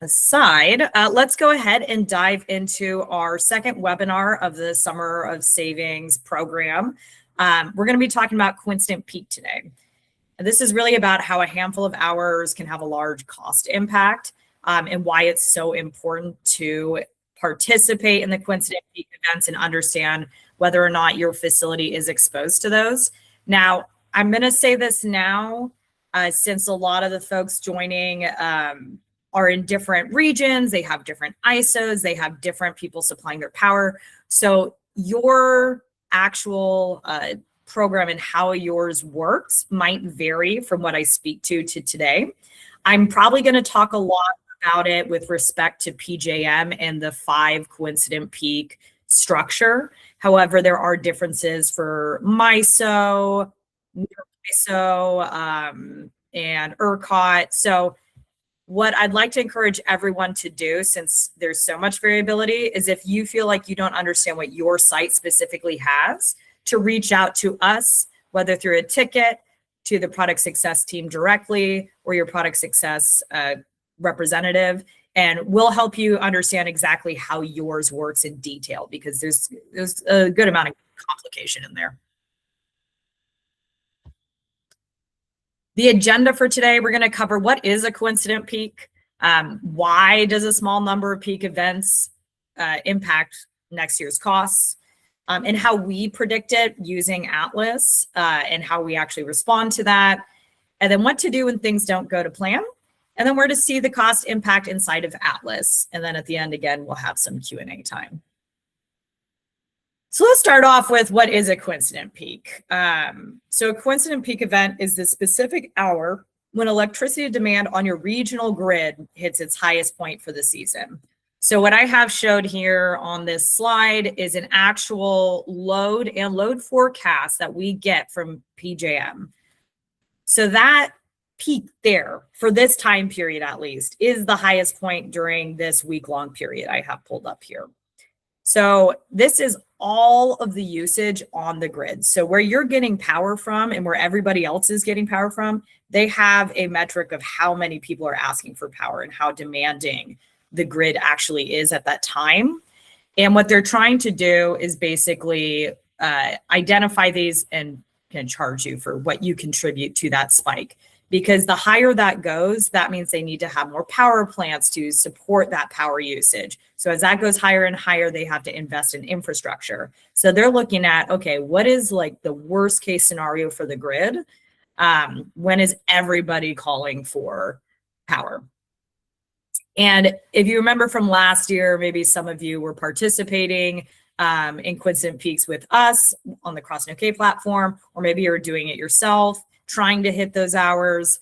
aside, let's go ahead and dive into our second webinar of the Summer of Savings program. We're going to be talking about Coincident Peak today. And this is really about how a handful of hours can have a large cost impact, and why it's so important to participate in the Coincident Peak events and understand whether or not your facility is exposed to those. Now, I'm going to say this now, since a lot of the folks joining are in different regions, they have different ISOs, they have different people supplying their power. So your actual program and how yours works might vary from what I speak to today. I'm probably going to talk a lot about it with respect to PJM and the 5 coincident peak structure. However, there are differences for MISO, MISO, and ERCOT. So what I'd like to encourage everyone to do, since there's so much variability, is if you feel like you don't understand what your site specifically has, to reach out to us, whether through a ticket, to the product success team directly, or your product success representative, and we'll help you understand exactly how yours works in detail, because there's a good amount of complication in there. The agenda for today, we're going to cover what is a coincident peak, why does a small number of peak events impact next year's costs, and how we predict it using Atlas, and how we actually respond to that, and then what to do when things don't go to plan, and then where to see the cost impact inside of Atlas. And then at the end, again, we'll have some Q&A time. So let's start off with what is a coincident peak. So a coincident peak event is the specific hour when electricity demand on your regional grid hits its highest point for the season. So what I have showed here on this slide is an actual load and load forecast that we get from PJM. So that peak there for this time period, at least, is the highest point during this week-long period I have pulled up here. So this is all of the usage on the grid. So where you're getting power from and where everybody else is getting power from, they have a metric of how many people are asking for power and how demanding the grid actually is at that time. And what they're trying to do is basically identify these and can charge you for what you contribute to that spike. Because the higher that goes, that means they need to have more power plants to support that power usage. So as that goes higher and higher, they have to invest in infrastructure. So they're looking at, okay, what is like the worst case scenario for the grid? When is everybody calling for power? And if you remember from last year, maybe some of you were participating in coincident peaks with us on the Cross OK platform, or maybe you're doing it yourself, trying to hit those hours.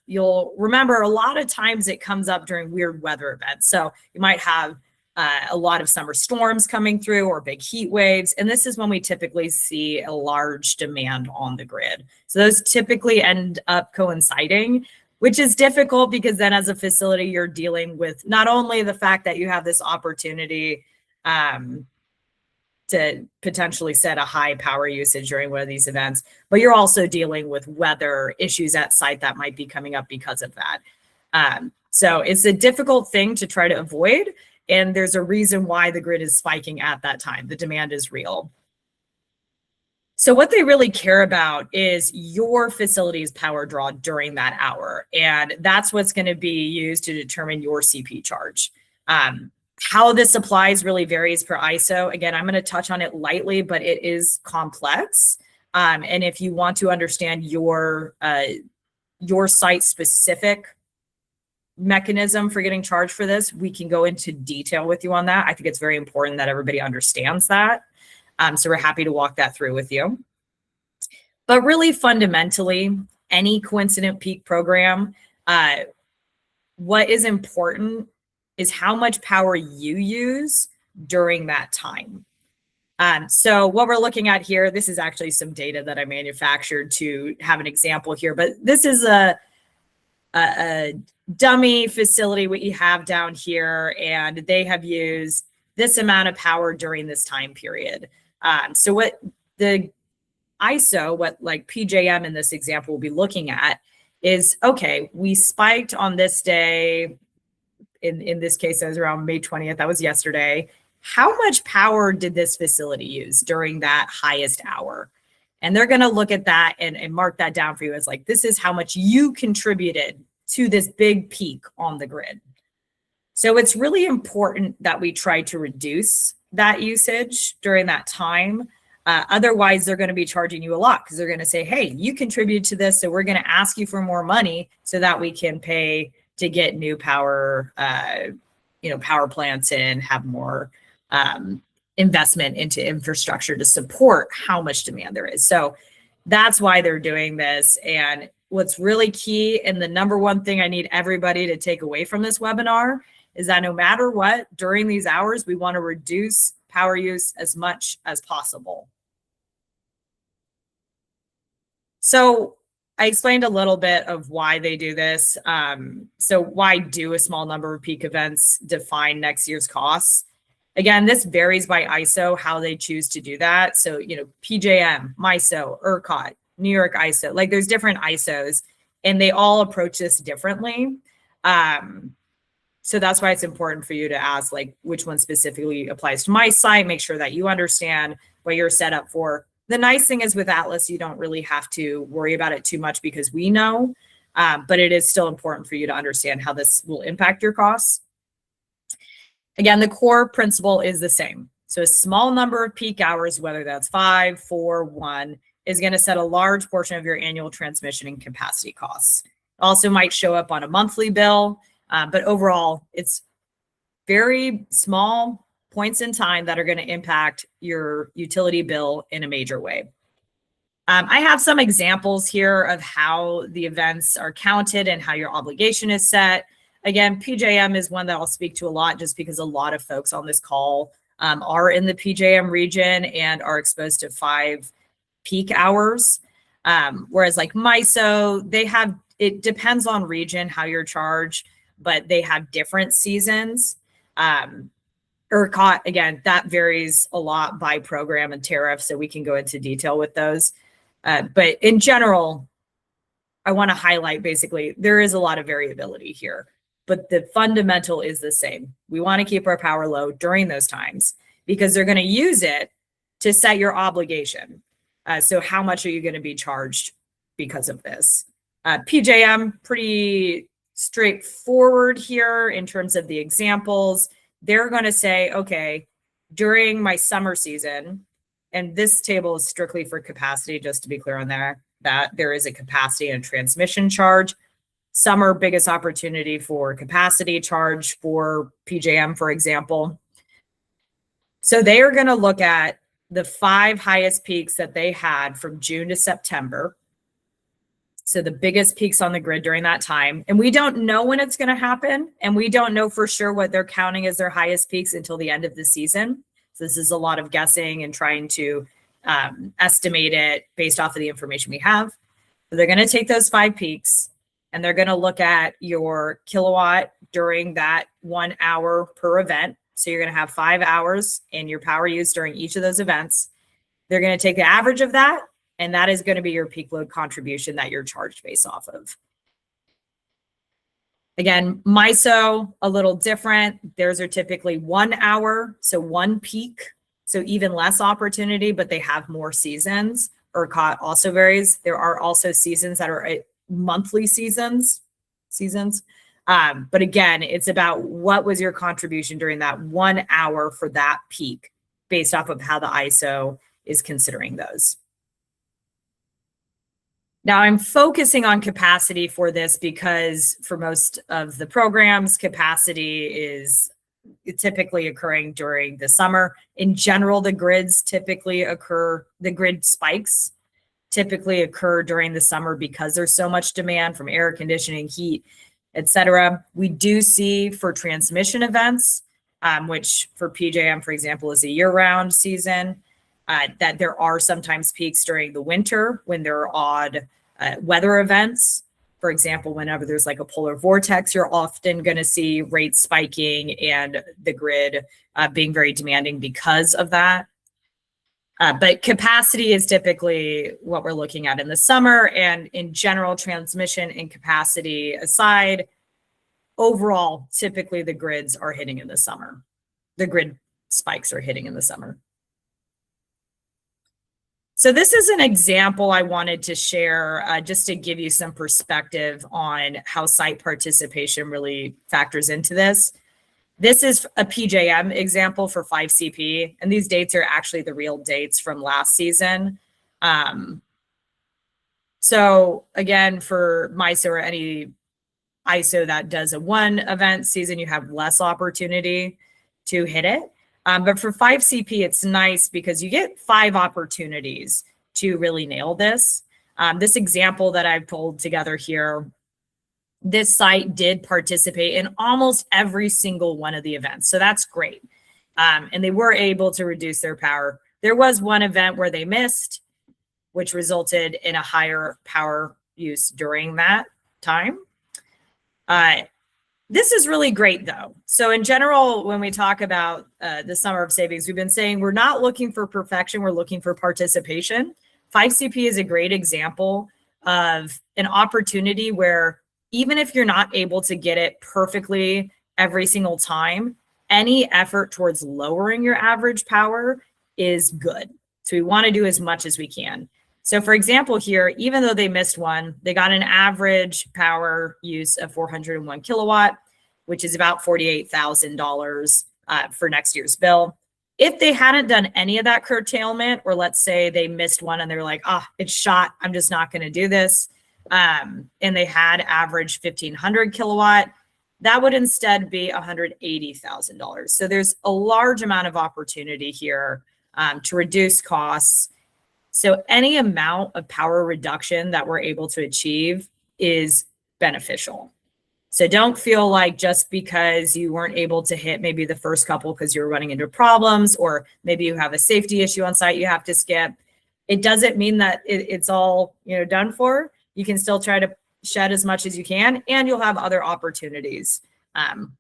You'll remember a lot of times it comes up during weird weather events. So you might have a lot of summer storms coming through or big heat waves. And this is when we typically see a large demand on the grid. So those typically end up coinciding, which is difficult because then as a facility, you're dealing with not only the fact that you have this opportunity to potentially set a high power usage during one of these events, but you're also dealing with weather issues at site that might be coming up because of that. So it's a difficult thing to try to avoid. And there's a reason why the grid is spiking at that time. The demand is real. So what they really care about is your facility's power draw during that hour. And that's what's going to be used to determine your CP charge. How this applies really varies per ISO. Again, I'm going to touch on it lightly, but it is complex. And if you want to understand your site-specific mechanism for getting charged for this, we can go into detail with you on that. I think it's very important that everybody understands that. So we're happy to walk that through with you. But really fundamentally, any coincident peak program, what is important is how much power you use during that time. So what we're looking at here, this is actually some data that I manufactured to have an example here, but this is a dummy facility what you have down here, and they have used this amount of power during this time period. So what the ISO, what like PJM in this example will be looking at is, okay, we spiked on this day in this case, it was around May 20th. That was yesterday. How much power did this facility use during that highest hour? And they're going to look at that and mark that down for you as like, this is how much you contributed to this big peak on the grid. So it's really important that we try to reduce that usage during that time. Otherwise, they're going to be charging you a lot because they're going to say, hey, you contributed to this, so we're going to ask you for more money so that we can pay to get new power, power plants in, have more investment into infrastructure to support how much demand there is. So that's why they're doing this. And what's really key, and the number one thing I need everybody to take away from this webinar, is that no matter what, during these hours, we want to reduce power use as much as possible. So I explained a little bit of why they do this. So why do a small number of peak events define next year's costs? Again, this varies by ISO, how they choose to do that. So, PJM, MISO, ERCOT, New York ISO, like there's different ISOs and they all approach this differently. So that's why it's important for you to ask like which one specifically applies to my site, make sure that you understand what you're set up for. The nice thing is with Atlas, you don't really have to worry about it too much because we know, but it is still important for you to understand how this will impact your costs. Again, the core principle is the same. So a small number of peak hours, whether that's 5, 4, 1, is going to set a large portion of your annual transmission and capacity costs. It also might show up on a monthly bill, but overall, it's very small points in time that are going to impact your utility bill in a major way. I have some examples here of how the events are counted and how your obligation is set. Again, PJM is one that I'll speak to a lot just because a lot of folks on this call are in the PJM region and are exposed to 5 peak hours. Whereas like MISO, it depends on region, how you're charged, but they have different seasons. ERCOT, again, that varies a lot by program and tariff, so we can go into detail with those. But in general, I want to highlight basically, there is a lot of variability here, but the fundamental is the same. We want to keep our power low during those times because they're going to use it to set your obligation. So how much are you going to be charged because of this? PJM, pretty straightforward here in terms of the examples. They're going to say, okay, during my summer season, and this table is strictly for capacity, just to be clear on that there is a capacity and transmission charge. Summer, biggest opportunity for capacity charge for PJM, for example. So they are going to look at the 5 highest peaks that they had from June to September. So the biggest peaks on the grid during that time. And we don't know when it's going to happen. And we don't know for sure what they're counting as their highest peaks until the end of the season. So this is a lot of guessing and trying to estimate it based off of the information we have. So they're going to take those 5 peaks and they're going to look at your kilowatt during that 1 hour per event. So you're going to have 5 hours in your power use during each of those events. They're going to take the average of that, and that is going to be your peak load contribution that you're charged based off of. Again, MISO, a little different. Theirs are typically 1 hour, so 1 peak, so even less opportunity, but they have more seasons. ERCOT also varies. There are also seasons that are monthly seasons. But again, it's about what was your contribution during that 1 hour for that peak based off of how the ISO is considering those. Now I'm focusing on capacity for this because for most of the programs, capacity is typically occurring during the summer. In general, the grid spikes typically occur during the summer because there's so much demand from air conditioning, heat, etc. We do see for transmission events, which for PJM, for example, is a year-round season, that there are sometimes peaks during the winter when there are odd weather events. For example, whenever there's like a polar vortex, you're often going to see rates spiking and the grid being very demanding because of that. But capacity is typically what we're looking at in the summer, and in general, transmission and capacity aside, overall, typically the grids are hitting in the summer. The grid spikes are hitting in the summer. So this is an example I wanted to share just to give you some perspective on how site participation really factors into this. This is a PJM example for 5CP, and these dates are actually the real dates from last season. So again, for MISO or any ISO that does a one event season, you have less opportunity to hit it. But for 5CP, it's nice because you get 5 opportunities to really nail this. This example that I've pulled together here, this site did participate in almost every single one of the events. So that's great. And they were able to reduce their power. There was one event where they missed, which resulted in a higher power use during that time. This is really great though. So in general, when we talk about the summer of savings, we've been saying we're not looking for perfection, we're looking for participation. 5CP is a great example of an opportunity where even if you're not able to get it perfectly every single time, any effort towards lowering your average power is good. So we want to do as much as we can. So for example here, even though they missed one, they got an average power use of 401 kilowatt, which is about $48,000 for next year's bill. If they hadn't done any of that curtailment, or let's say they missed one and they're like, it's shot, I'm just not going to do this. And they had average 1,500 kilowatt, that would instead be $180,000. So there's a large amount of opportunity here to reduce costs. So any amount of power reduction that we're able to achieve is beneficial. So don't feel like just because you weren't able to hit maybe the first couple because you're running into problems, or maybe you have a safety issue on site you have to skip. It doesn't mean that it's all done for. You can still try to shed as much as you can, and you'll have other opportunities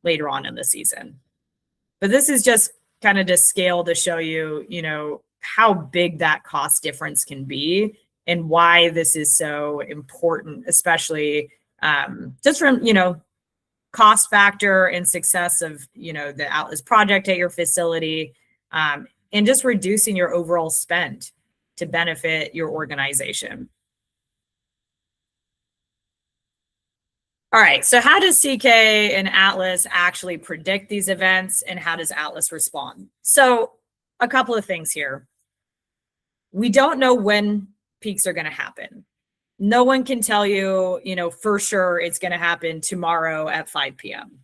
later on in the season. But this is just kind of to scale to show you, how big that cost difference can be and why this is so important, especially just from, cost factor and success of, the Atlas project at your facility, and just reducing your overall spend to benefit your organization. All right, so how does CK and Atlas actually predict these events, and how does Atlas respond? So a couple of things here. We don't know when peaks are going to happen. No one can tell you, for sure it's going to happen tomorrow at 5 p.m.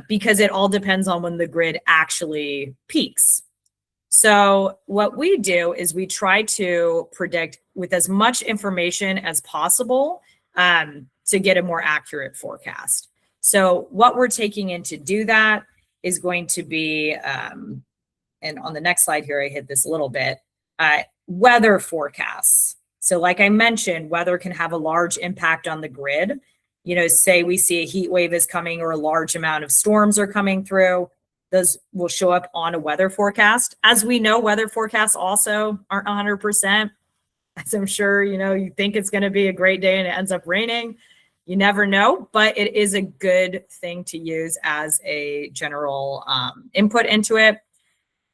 Because it all depends on when the grid actually peaks. So what we do is we try to predict with as much information as possible to get a more accurate forecast. So what we're taking in to do that is going to be, and on the next slide here, I hit this a little bit, weather forecasts. So like I mentioned, weather can have a large impact on the grid. Say we see a heat wave is coming or a large amount of storms are coming through, those will show up on a weather forecast. As we know, weather forecasts also aren't 100%. As I'm sure, you think it's going to be a great day and it ends up raining. You never know, but it is a good thing to use as a general input into it.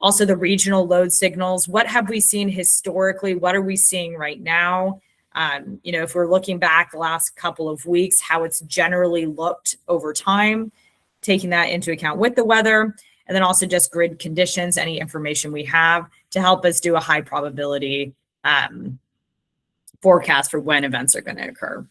Also, the regional load signals. What have we seen historically? What are we seeing right now? If we're looking back the last couple of weeks, how it's generally looked over time, taking that into account with the weather, and then also just grid conditions, any information we have to help us do a high probability forecast for when events are going to occur.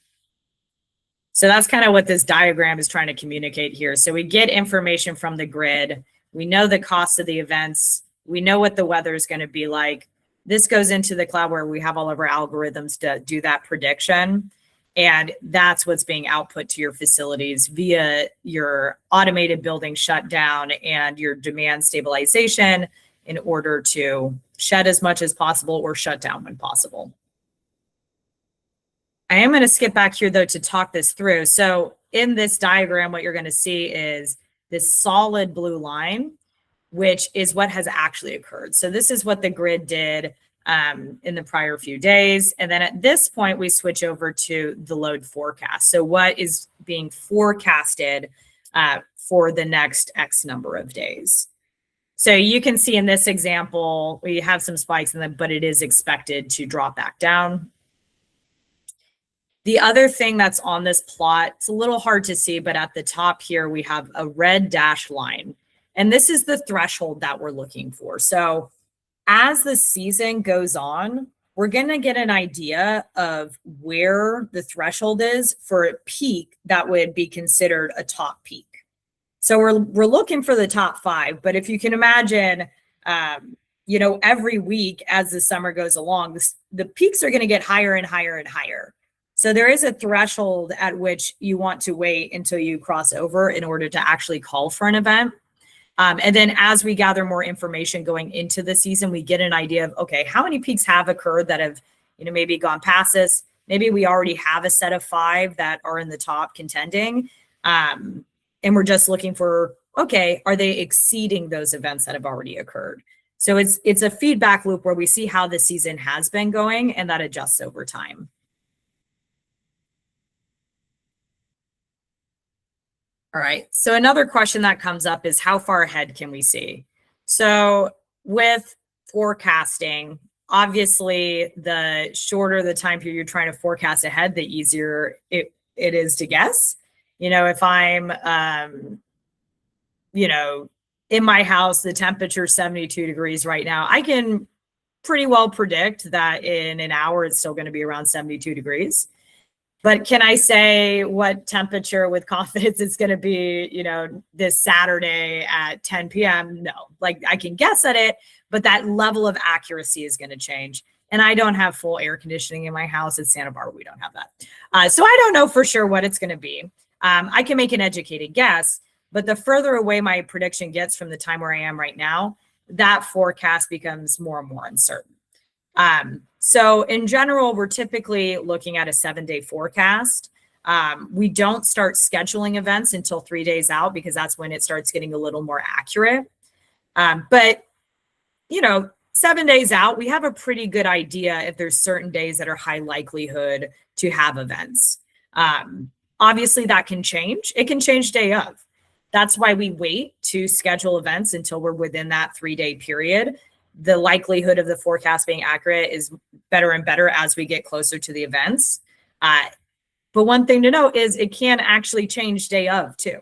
So that's kind of what this diagram is trying to communicate here. So we get information from the grid. We know the cost of the events. We know what the weather is going to be like. This goes into the cloud where we have all of our algorithms to do that prediction. And that's what's being output to your facilities via your automated building shutdown and your demand stabilization in order to shed as much as possible or shut down when possible. I am going to skip back here, though, to talk this through. So in this diagram, what you're going to see is this solid blue line, which is what has actually occurred. So this is what the grid did in the prior few days. And then at this point, we switch over to the load forecast. So what is being forecasted for the next X number of days. So you can see in this example, we have some spikes in them, but it is expected to drop back down. The other thing that's on this plot, it's a little hard to see, but at the top here, we have a red dashed line. And this is the threshold that we're looking for. So as the season goes on, we're going to get an idea of where the threshold is for a peak that would be considered a top peak. So we're looking for the top 5, but if you can imagine, every week as the summer goes along, the peaks are going to get higher and higher and higher. So there is a threshold at which you want to wait until you cross over in order to actually call for an event. And then as we gather more information going into the season, we get an idea of, okay, how many peaks have occurred that have, maybe gone past this. Maybe we already have a set of 5 that are in the top contending. And we're just looking for, okay, are they exceeding those events that have already occurred? So it's a feedback loop where we see how the season has been going and that adjusts over time. All right. So another question that comes up is how far ahead can we see? So with forecasting, obviously, the shorter the time period you're trying to forecast ahead, the easier it is to guess. If I'm, in my house, the temperature is 72 degrees right now, I can pretty well predict that in an hour, it's still going to be around 72 degrees. But can I say what temperature with confidence it's going to be, this Saturday at 10 p.m.? No, I can guess at it, but that level of accuracy is going to change. And I don't have full air conditioning in my house. It's Santa Barbara. We don't have that. So I don't know for sure what it's going to be. I can make an educated guess, but the further away my prediction gets from the time where I am right now, that forecast becomes more and more uncertain. So in general, we're typically looking at a 7-day forecast. We don't start scheduling events until 3 days out because that's when it starts getting a little more accurate. But 7 days out, we have a pretty good idea if there's certain days that are high likelihood to have events. Obviously, that can change. It can change day of. That's why we wait to schedule events until we're within that 3-day period. The likelihood of the forecast being accurate is better and better as we get closer to the events. But one thing to note is it can actually change day of too.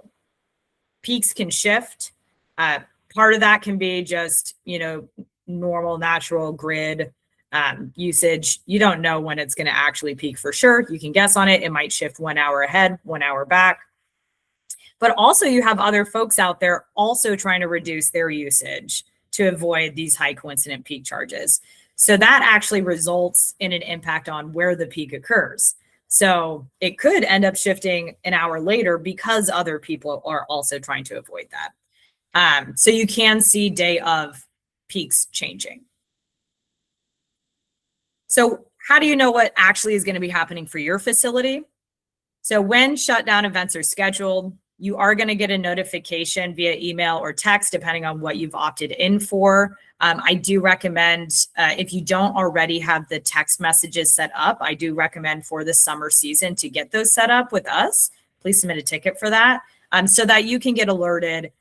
Peaks can shift. Part of that can be just, normal natural grid usage. You don't know when it's going to actually peak for sure. You can guess on it. It might shift 1 hour ahead, 1 hour back. But also you have other folks out there also trying to reduce their usage to avoid these high coincident peak charges. So that actually results in an impact on where the peak occurs. So it could end up shifting an hour later because other people are also trying to avoid that. So you can see day of peaks changing. So how do you know what actually is going to be happening for your facility? So when shutdown events are scheduled, you are going to get a notification via email or text, depending on what you've opted in for. I do recommend, if you don't already have the text messages set up, I do recommend for the summer season to get those set up with us. Please submit a ticket for that so that you can get alerted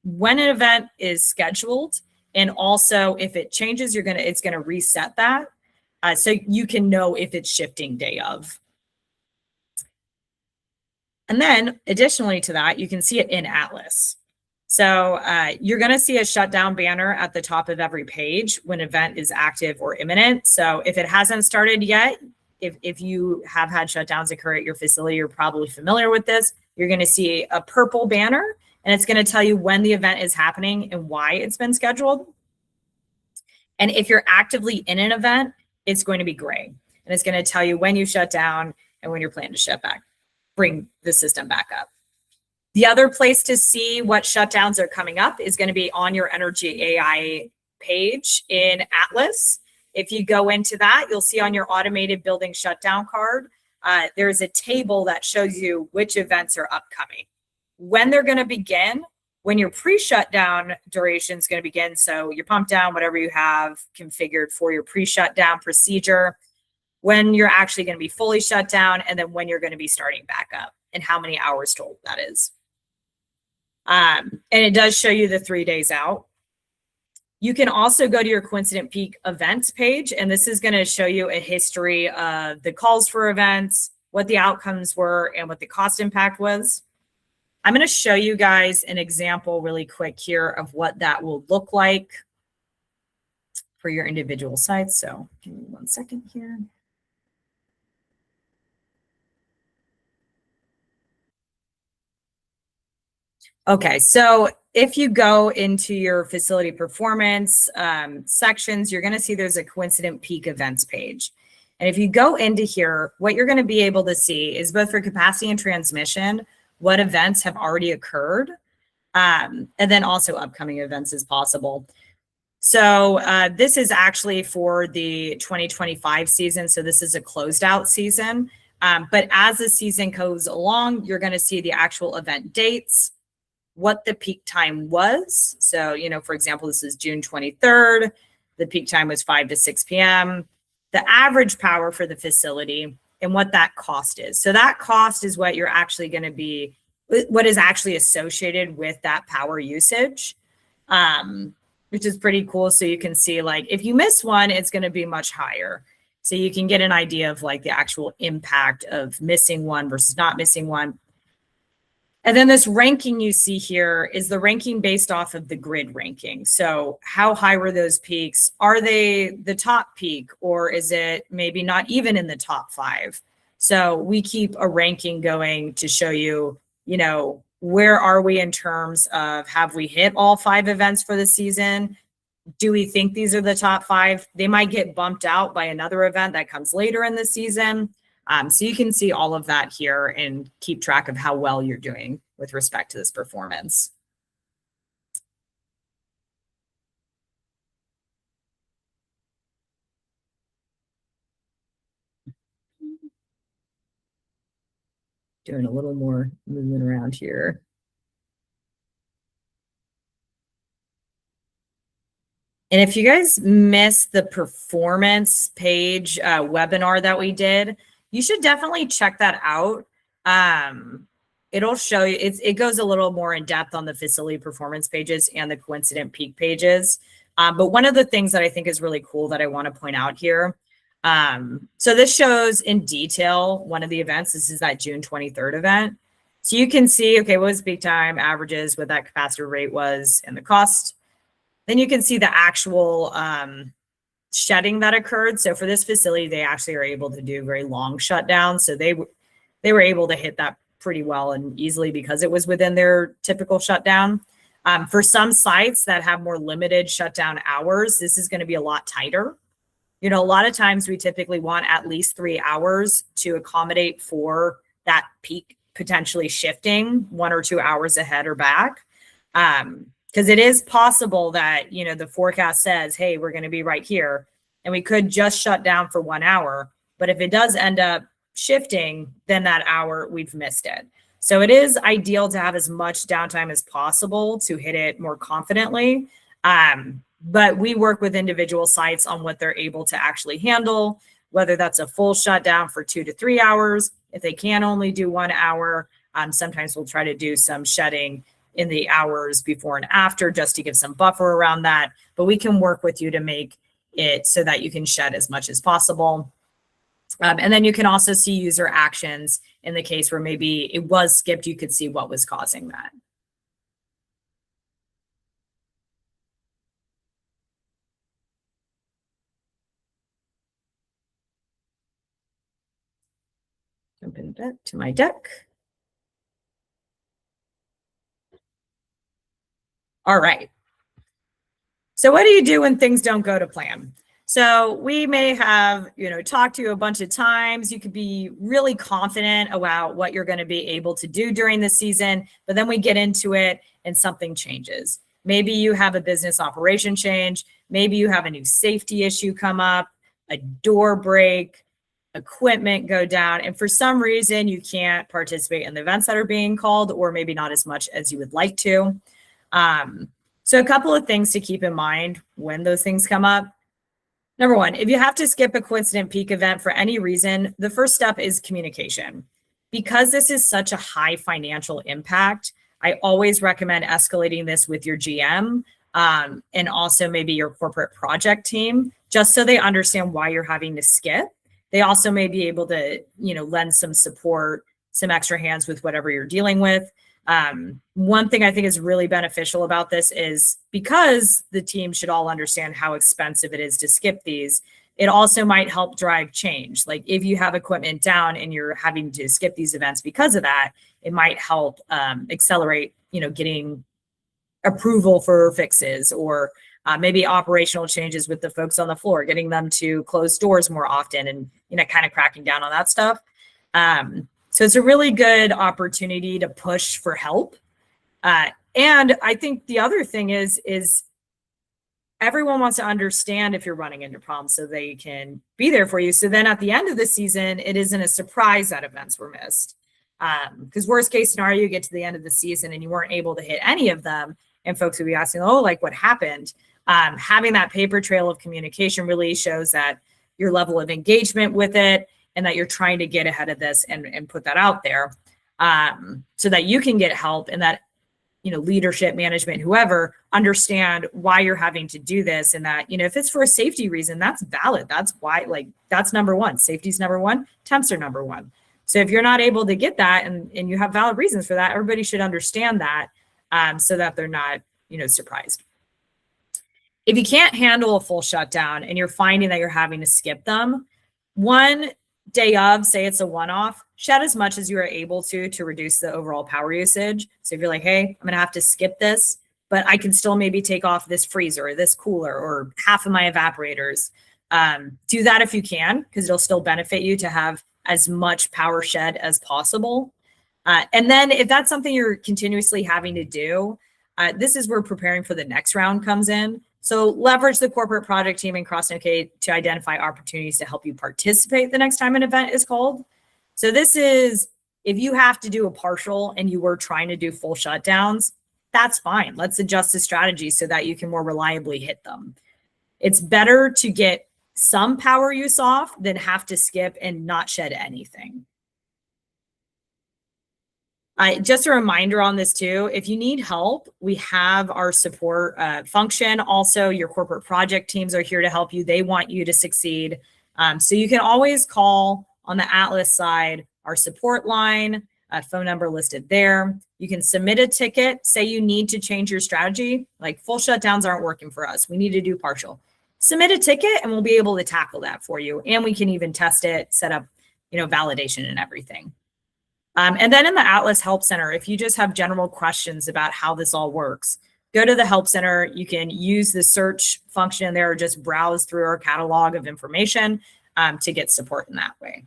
when an event is scheduled. And also if it changes, it's going to reset that. So you can know if it's shifting day of. And then additionally to that, you can see it in Atlas. So you're going to see a shutdown banner at the top of every page when an event is active or imminent. So if it hasn't started yet, if you have had shutdowns occur at your facility, you're probably familiar with this. You're going to see a purple banner, and it's going to tell you when the event is happening and why it's been scheduled. And if you're actively in an event, it's going to be gray. And it's going to tell you when you shut down and when you're planning to bring the system back up. The other place to see what shutdowns are coming up is going to be on your Energy AI page in Atlas. If you go into that, you'll see on your automated building shutdown card, there's a table that shows you which events are upcoming, when they're going to begin, when your pre-shutdown duration is going to begin. So your pump down, whatever you have configured for your pre-shutdown procedure, when you're actually going to be fully shut down, and then when you're going to be starting back up and how many hours total that is. And it does show you the 3 days out. You can also go to your Coincident Peak events page, and this is going to show you a history of the calls for events, what the outcomes were, and what the cost impact was. I'm going to show you guys an example really quick here of what that will look like for your individual sites. So give me 1 second here. Okay, so if you go into your facility performance sections, you're going to see there's a Coincident Peak events page. And if you go into here, what you're going to be able to see is both for capacity and transmission, what events have already occurred, and then also upcoming events as possible. So this is actually for the 2025 season. So this is a closed out season. But as the season goes along, you're going to see the actual event dates, what the peak time was. So, for example, this is June 23rd. The peak time was 5 to 6 p.m. The average power for the facility and what that cost is. So that cost is what you're actually going to be, what is actually associated with that power usage, which is pretty cool. So you can see, like, if you miss one, it's going to be much higher. So you can get an idea of like the actual impact of missing one versus not missing one. And then this ranking you see here is the ranking based off of the grid ranking. So how high were those peaks? Are they the top peak, or is it maybe not even in the top 5? So we keep a ranking going to show you, where are we in terms of, have we hit all 5 events for the season? Do we think these are the top 5? They might get bumped out by another event that comes later in the season. So you can see all of that here and keep track of how well you're doing with respect to this performance. Doing a little more movement around here. And if you guys missed the performance page webinar that we did, you should definitely check that out. It'll show you, it goes a little more in depth on the facility performance pages and the Coincident Peak pages. But one of the things that I think is really cool that I want to point out here. So this shows in detail one of the events. This is that June 23rd event. So you can see, okay, what was peak time, averages, what that capacitor rate was, and the cost. Then you can see the actual shedding that occurred. So for this facility, they actually are able to do very long shutdowns. So they were able to hit that pretty well and easily because it was within their typical shutdown. For some sites that have more limited shutdown hours, this is going to be a lot tighter. A lot of times we typically want at least 3 hours to accommodate for that peak potentially shifting 1 or 2 hours ahead or back. Because it is possible that, the forecast says, hey, we're going to be right here, and we could just shut down for 1 hour. But if it does end up shifting, then that hour, we've missed it. So it is ideal to have as much downtime as possible to hit it more confidently. But we work with individual sites on what they're able to actually handle, whether that's a full shutdown for 2 to 3 hours. If they can only do 1 hour, sometimes we'll try to do some shedding in the hours before and after just to give some buffer around that. But we can work with you to make it so that you can shed as much as possible. And then you can also see user actions in the case where maybe it was skipped. You could see what was causing that. Jumping back to my deck. All right. So what do you do when things don't go to plan? So we may have, talked to you a bunch of times. You could be really confident about what you're going to be able to do during the season, but then we get into it and something changes. Maybe you have a business operation change. Maybe you have a new safety issue come up, a door break, equipment go down, and for some reason you can't participate in the events that are being called, or maybe not as much as you would like to. So a couple of things to keep in mind when those things come up. Number one, if you have to skip a Coincident Peak event for any reason, the first step is communication. Because this is such a high financial impact, I always recommend escalating this with your GM, and also maybe your corporate project team, just so they understand why you're having to skip. They also may be able to, lend some support, some extra hands with whatever you're dealing with. One thing I think is really beneficial about this is because the team should all understand how expensive it is to skip these, it also might help drive change. Like if you have equipment down and you're having to skip these events because of that, it might help accelerate, getting approval for fixes, or maybe operational changes with the folks on the floor, getting them to close doors more often, and kind of cracking down on that stuff. So it's a really good opportunity to push for help. And I think the other thing is everyone wants to understand if you're running into problems so they can be there for you. So then at the end of the season, it isn't a surprise that events were missed. Because worst case scenario, you get to the end of the season and you weren't able to hit any of them, and folks would be asking, oh, like what happened? Having that paper trail of communication really shows that your level of engagement with it, and that you're trying to get ahead of this and put that out there, so that you can get help, and that leadership, management, whoever, understand why you're having to do this, and that if it's for a safety reason, that's valid. That's why, that's number one. Safety's number one. Temps are number one. So if you're not able to get that, and you have valid reasons for that, everybody should understand that, so that they're not surprised. If you can't handle a full shutdown and you're finding that you're having to skip them, one day of, say it's a one-off, shed as much as you are able to reduce the overall power usage. So if you're like, hey, I'm going to have to skip this, but I can still maybe take off this freezer or this cooler or half of my evaporators, do that if you can, because it'll still benefit you to have as much power shed as possible. And then if that's something you're continuously having to do, this is where preparing for the next round comes in. So leverage the corporate project team and CrossNK to identify opportunities to help you participate the next time an event is called. So this is, if you have to do a partial and you were trying to do full shutdowns, that's fine. Let's adjust the strategy so that you can more reliably hit them. It's better to get some power use off than have to skip and not shed anything. Just a reminder on this too, if you need help, we have our support function. Also, your corporate project teams are here to help you. They want you to succeed. So you can always call on the Atlas side, our support line, phone number listed there. You can submit a ticket, say you need to change your strategy, like full shutdowns aren't working for us. We need to do partial. Submit a ticket and we'll be able to tackle that for you. And we can even test it, set up, validation and everything. And then in the Atlas Help Center, if you just have general questions about how this all works, go to the Help Center. You can use the search function in there or just browse through our catalog of information to get support in that way.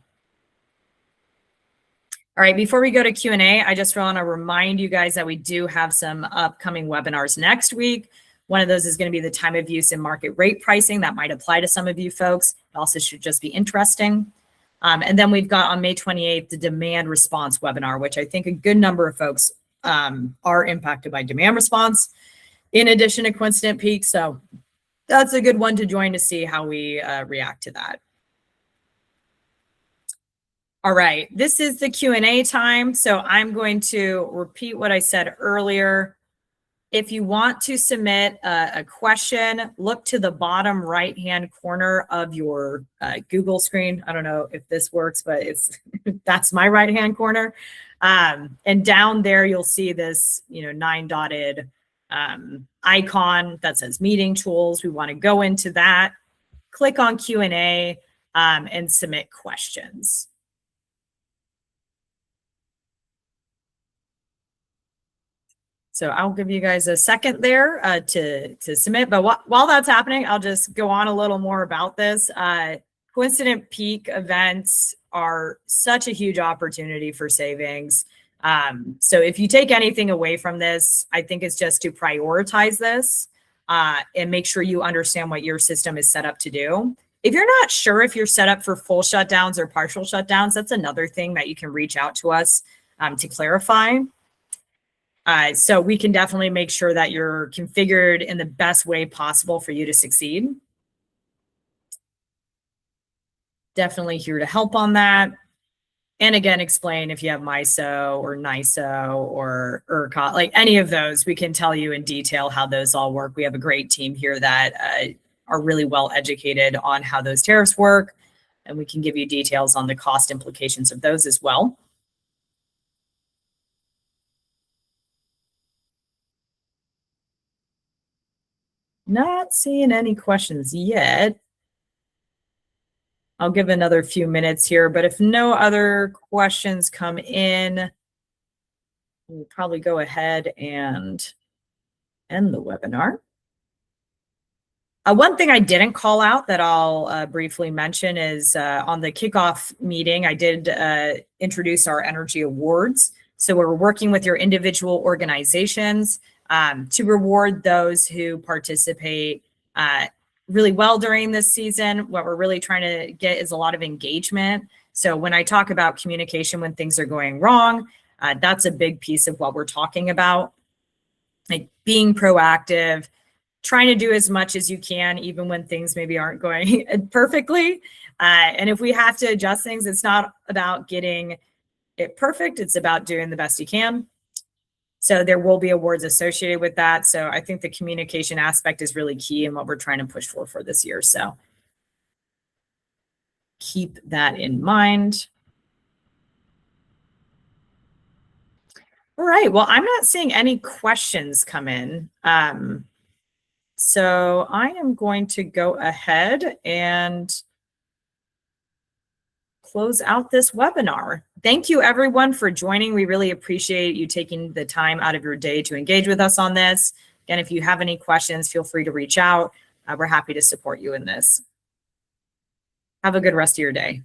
All right, before we go to Q&A, I just want to remind you guys that we do have some upcoming webinars next week. One of those is going to be the time of use and market rate pricing. That might apply to some of you folks. It also should just be interesting. And then we've got on May 28th, the demand response webinar, which I think a good number of folks are impacted by demand response, in addition to coincident peak. So that's a good one to join to see how we react to that. All right, this is the Q&A time. So I'm going to repeat what I said earlier. If you want to submit a question, look to the bottom right-hand corner of your Google screen. I don't know if this works, but that's my right-hand corner. And down there, you'll see this 9-dotted icon that says meeting tools. We want to go into that, click on Q&A, and submit questions. So I'll give you guys a second there to submit. But while that's happening, I'll just go on a little more about this. Coincident peak events are such a huge opportunity for savings. So if you take anything away from this, I think it's just to prioritize this and make sure you understand what your system is set up to do. If you're not sure if you're set up for full shutdowns or partial shutdowns, that's another thing that you can reach out to us to clarify. So we can definitely make sure that you're configured in the best way possible for you to succeed. Definitely here to help on that. And again, explain if you have MISO or NISO or ERCOT, like any of those, we can tell you in detail how those all work. We have a great team here that are really well educated on how those tariffs work, and we can give you details on the cost implications of those as well. Not seeing any questions yet. I'll give another few minutes here, but if no other questions come in, we'll probably go ahead and end the webinar. One thing I didn't call out that I'll briefly mention is on the kickoff meeting, I did introduce our energy awards. So we're working with your individual organizations to reward those who participate really well during this season. What we're really trying to get is a lot of engagement. So when I talk about communication when things are going wrong, that's a big piece of what we're talking about. Like being proactive, trying to do as much as you can, even when things maybe aren't going perfectly. And if we have to adjust things, it's not about getting it perfect. It's about doing the best you can. So there will be awards associated with that. So I think the communication aspect is really key in what we're trying to push for this year. So keep that in mind. All right. Well, I'm not seeing any questions come in. So I am going to go ahead and close out this webinar. Thank you everyone for joining. We really appreciate you taking the time out of your day to engage with us on this. Again, if you have any questions, feel free to reach out. We're happy to support you in this. Have a good rest of your day.